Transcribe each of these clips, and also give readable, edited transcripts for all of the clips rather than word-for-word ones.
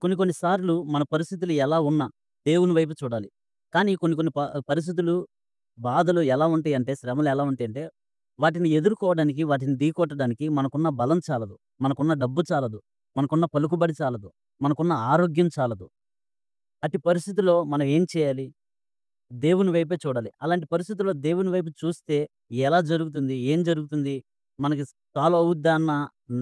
కొన్ని కొన్ని సార్లు మన పరిస్థితులు ఎలా ఉన్నా దేవుని వైపు చూడాలి. కానీ కొన్ని కొన్ని పరిస్థితులు, బాధలు ఎలా ఉంటాయంటే, శ్రమలు ఎలా ఉంటాయంటే, వాటిని ఎదుర్కోవడానికి, వాటిని ఢీకొట్టడానికి మనకున్న బలం చాలదు. మనకున్న డబ్బు చాలదు. మనకున్న పలుకుబడి చాలదు. మనకున్న ఆరోగ్యం చాలదు. అట్టి పరిస్థితిలో మనం ఏం చేయాలి? దేవుని వైపే చూడాలి. అలాంటి పరిస్థితుల్లో దేవుని వైపు చూస్తే ఎలా జరుగుతుంది? ఏం జరుగుతుంది? మనకి సాల్వ్ అవుద్దా అన్న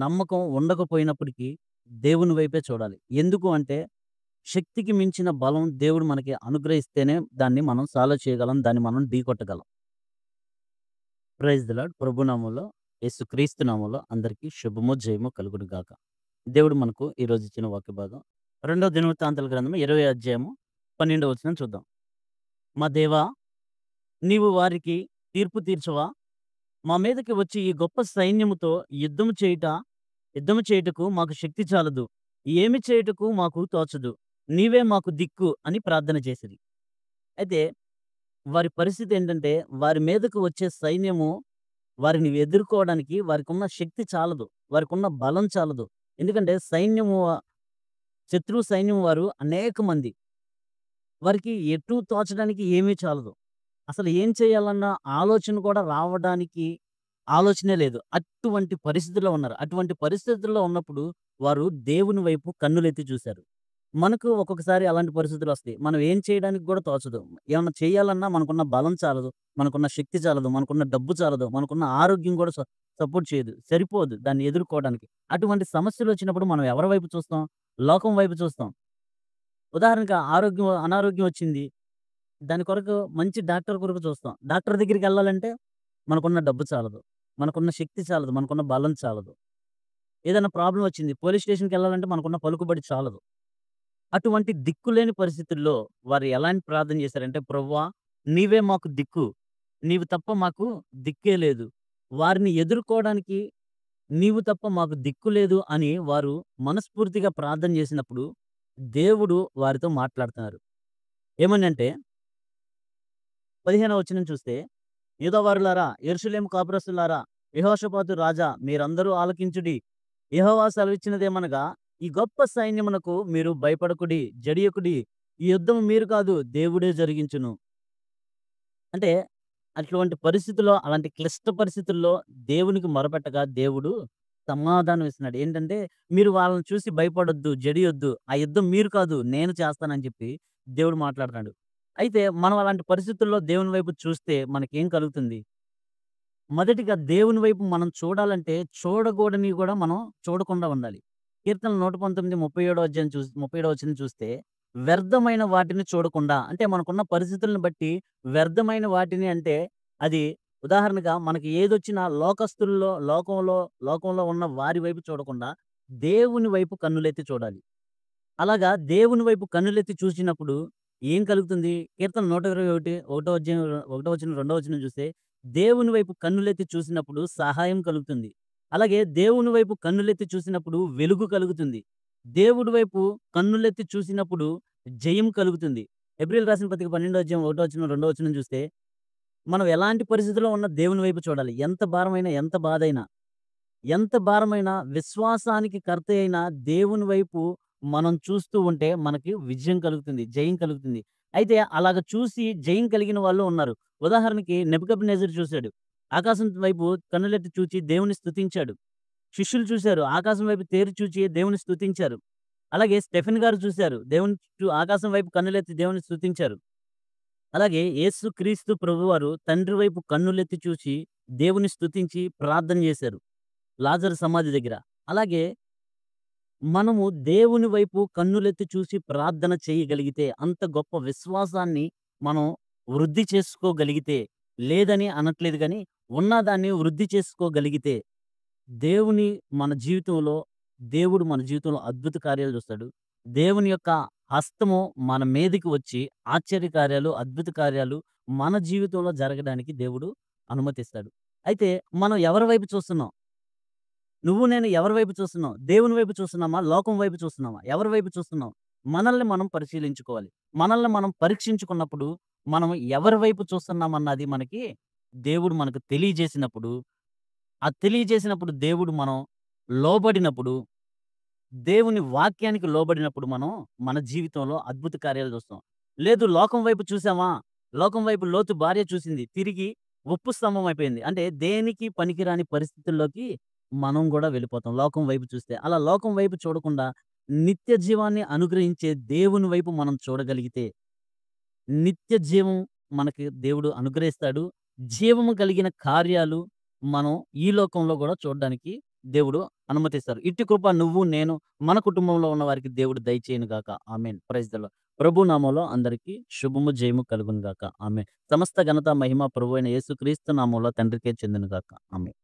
నమ్మకం ఉండకపోయినప్పటికీ దేవుని వైపే చూడాలి. ఎందుకు అంటే శక్తికి మించిన బలం దేవుడు మనకి అనుగ్రహిస్తేనే దాన్ని మనం సాల్వ్ చేయగలం. దాన్ని మనం ఢీకొట్టగలం. Praise the lord. ప్రభు నామములో యేసుక్రీస్తు నామములో అందరికీ శుభము, జయము కలుగును గాక. దేవుడు మనకు ఈరోజు ఇచ్చిన వాక్య భాగం రెండో దినవృత్తాంతాల గ్రంథం 20 అధ్యాయము 12వ వచనం చూద్దాం. మా దేవా, నీవు వారికి తీర్పు తీర్చవా? మా మీదకి వచ్చి ఈ గొప్ప సైన్యముతో యుద్ధము చేయుటకు మాకు శక్తి చాలదు. ఏమి చేయుటకు మాకు తోచదు. నీవే మాకు దిక్కు అని ప్రార్థన చేసిరి. అయితే వారి పరిస్థితి ఏంటంటే, వారి మీదకు వచ్చే సైన్యము వారిని ఎదుర్కోవడానికి వారికున్న శక్తి చాలదు. వారికున్న బలం చాలదు. ఎందుకంటే శత్రు సైన్యం వారు అనేక మంది. వారికి ఎటూ తోచడానికి ఏమీ చాలదు. అసలు ఏం చేయాలన్న ఆలోచన కూడా రావడానికి ఆలోచనే లేదు. అటువంటి పరిస్థితిలో ఉన్నారు. అటువంటి పరిస్థితుల్లో ఉన్నప్పుడు వారు దేవుని వైపు కన్నులెత్తి చూశారు. మనకు ఒక్కొక్కసారి అలాంటి పరిస్థితులొస్తాయి. మనం ఏం చేయడానికి గూడా తోచదు. ఏమన్నా చేయాలన్నా మనకున్న బలం చాలదు. మనకున్న శక్తి చాలదు. మనకున్న డబ్బు చాలదు. మనకున్న ఆరోగ్యం గూడా సపోర్ట్ చేయదు. సరిపోదు దాన్ని ఎదుర్కోవడానికి. అటువంటి సమస్యలొచ్చినప్పుడు మనం ఎవరి వైపు చూస్తాం? లోకం వైపు చూస్తాం. ఉదాహరణకి అనారోగ్యం వచ్చింది. దాని కొరకు మంచి డాక్టర్ కొరకు చూస్తాం. డాక్టర్ దగ్గరికెళ్ళాలంటే మనకున్న డబ్బు చాలదు. మనకున్న శక్తి చాలదు. మనకున్న బలం చాలదు. ఏదైనా ప్రాబ్లమ్ వచ్చింది. పోలీస్ స్టేషన్‌కెళ్ళాలంటే మనకున్న పలుకుబడి చాలదు. అటువంటి దిక్కులేని పరిస్థితుల్లో వారు ఎలాంటి ప్రార్థన చేశారంటే, ప్రభువా, నీవే మాకు దిక్కు. నీవు తప్ప మాకు దిక్కే లేదు. వారిని ఎదుర్కోవడానికి నీవు తప్ప మాకు దిక్కు లేదు అని వారు మనస్ఫూర్తిగా ప్రార్థన చేసినప్పుడు దేవుడు వారితో మాట్లాడుతున్నారు. ఏమనంటే 15వ వచనం చూస్తే, యూదావారులారా, యెరూషలేము కాపురస్తులారా, యెహోషాపాతు రాజా, మీరందరూ ఆలకించుడి. యెహోవా సెలవిచ్చినదేమనగా, ఈ గొప్ప సైన్యమునకు మీరు భయపడకుడి, జడియకుడి. ఈ యుద్ధం మీరు కాదు, దేవుడే జరిగించును. అంటే అటువంటి పరిస్థితుల్లో, అలాంటి క్లిష్ట పరిస్థితుల్లో దేవునికి మొరపెట్టగా దేవుడు సమాధానం ఇస్తున్నాడు. ఏంటంటే, మీరు వాళ్ళని చూసి భయపడొద్దు, జడియొద్దు. ఆ యుద్ధం మీరు కాదు, నేను చేస్తానని చెప్పి దేవుడు మాట్లాడుతున్నాడు. అయితే మనం అలాంటి పరిస్థితుల్లో దేవుని వైపు చూస్తే మనకేం కలుగుతుంది? మొదటిగా దేవుని వైపు మనం చూడాలంటే చూడకూడనివి కూడా మనం చూడకుండా ఉండాలి. కీర్తనలు 119 37 అధ్యాయం 37 వచనం చూస్తే, వ్యర్థమైన వాటిని చూడకుండా, అంటే మనకున్న పరిస్థితులను బట్టి వ్యర్థమైన వాటిని అంటే అది ఉదాహరణగా మనకి ఏదొచ్చినా లోకంలో ఉన్న వారి వైపు చూడకుండా దేవుని వైపు కన్నులెత్తి చూడాలి. అలాగా దేవుని వైపు కన్నులెత్తి చూసినప్పుడు ఏం కలుగుతుంది? కీర్తన 121 ఒకటో అధ్యాయం ఒకటో వచనం, రెండో వచనం చూస్తే, దేవుని వైపు కన్నులెత్తి చూసినప్పుడు సహాయం కలుగుతుంది. అలాగే దేవుని వైపు కన్నులెత్తి చూసినప్పుడు వెలుగు కలుగుతుంది. దేవుడి వైపు కన్నులెత్తి చూసినప్పుడు జయం కలుగుతుంది. హెబ్రీయులు రాసిన పత్రిక 12వ అధ్యాయం ఒకటో వచనం, రెండో వచనం చూస్తే, మనం ఎలాంటి పరిస్థితిలో ఉన్న దేవుని వైపు చూడాలి. ఎంత భారమైనా, ఎంత బాధైనా, ఎంత భారమైనా విశ్వాసానికి కర్త అయిన దేవుని వైపు మనం చూస్తూ ఉంటే మనకి విజయం కలుగుతుంది. జయం కలుగుతుంది. అయితే అలాగ చూసి జయం కలిగిన వాళ్ళు ఉన్నారు. ఉదాహరణకి నెబుకద్నెజరు చూసాడు. ఆకాశం వైపు కన్నులెత్తి చూచి దేవుని స్తుతించాడు. శిష్యులు చూసారు. ఆకాశం వైపు తేరి చూచి దేవుని స్తుతించారు. అలాగే స్టెఫెన్ గారు చూసారు. ఆకాశం వైపు కన్నులెత్తి దేవుని స్తుతించారు. అలాగే యేసుక్రీస్తు ప్రభువారు తండ్రి వైపు కన్నులెత్తి చూసి దేవుని స్తుతించి ప్రార్థన చేశారు లాజరు సమాధి దగ్గర. అలాగే మనము దేవుని వైపు కన్నులెత్తి చూసి ప్రార్థన చేయగలిగితే, అంత గొప్ప విశ్వాసాన్ని మనం వృద్ధి చేసుకోగలిగితే, లేదని అనట్లేదు గానీ, ఉన్నదాన్ని వృద్ధి చేసుకోగలిగితే, దేవుని మన జీవితంలో దేవుడు మన జీవితంలో అద్భుత కార్యాలు చూస్తాడు. దేవుని యొక్క హస్తము మన మీదకి వచ్చి ఆశ్చర్య కార్యాలు, అద్భుత కార్యాలు మన జీవితంలో జరగడానికి దేవుడు అనుమతిస్తాడు. అయితే మనం ఎవరి వైపు చూస్తున్నాం? నువ్వు నేను ఎవరి వైపు చూస్తున్నాం? దేవుని వైపు చూస్తున్నామా? లోకం వైపు చూస్తున్నామా? ఎవరి వైపు చూస్తున్నాం? మనల్ని మనం పరిశీలించుకోవాలి. మనల్ని మనం పరీక్షించుకున్నప్పుడు, మనం ఎవరి వైపు చూస్తున్నామన్నది దేవుడు మనకు తెలియజేసినప్పుడు, ఆ తెలియజేసినప్పుడు దేవుడు మనం లోబడినప్పుడు, దేవుని వాక్యానికి లోబడినప్పుడు మనం మన జీవితంలో అద్భుత కార్యాలు చూస్తాం. లేదు లోకం వైపు చూసామా, లోకం వైపు లోతు భార్య చూసింది. తిరిగి ఉప్పు స్తంభం అయిపోయింది. అంటే దేనికి పనికిరాని పరిస్థితుల్లోకి మనం గూడా వెళ్ళిపోతాం లోకం వైపు చూస్తే. అలా లోకం వైపు చూడకుండా నిత్య జీవాన్ని అనుగ్రహించే దేవుని వైపు మనం చూడగలిగితే నిత్య జీవం మనకి దేవుడు అనుగ్రహిస్తాడు. జీవము కలిగిన కార్యాలు మనం ఈ లోకంలో గూడా చూడ్డానికి దేవుడు అనుమతిస్తారు. ఇట్టి కృప నువ్వు, నేను, మన కుటుంబంలో ఉన్న వారికి దేవుడు దయచేయును గాక. ఆమేన్. Praise the lord. ప్రభు నామంలో అందరికీ శుభము, జయము కలుగును గాక. ఆమేన్. సమస్త ఘనత, మహిమ ప్రభువైన యేసుక్రీస్తు నామంలో తండ్రికే చెందును గాక. ఆమేన్.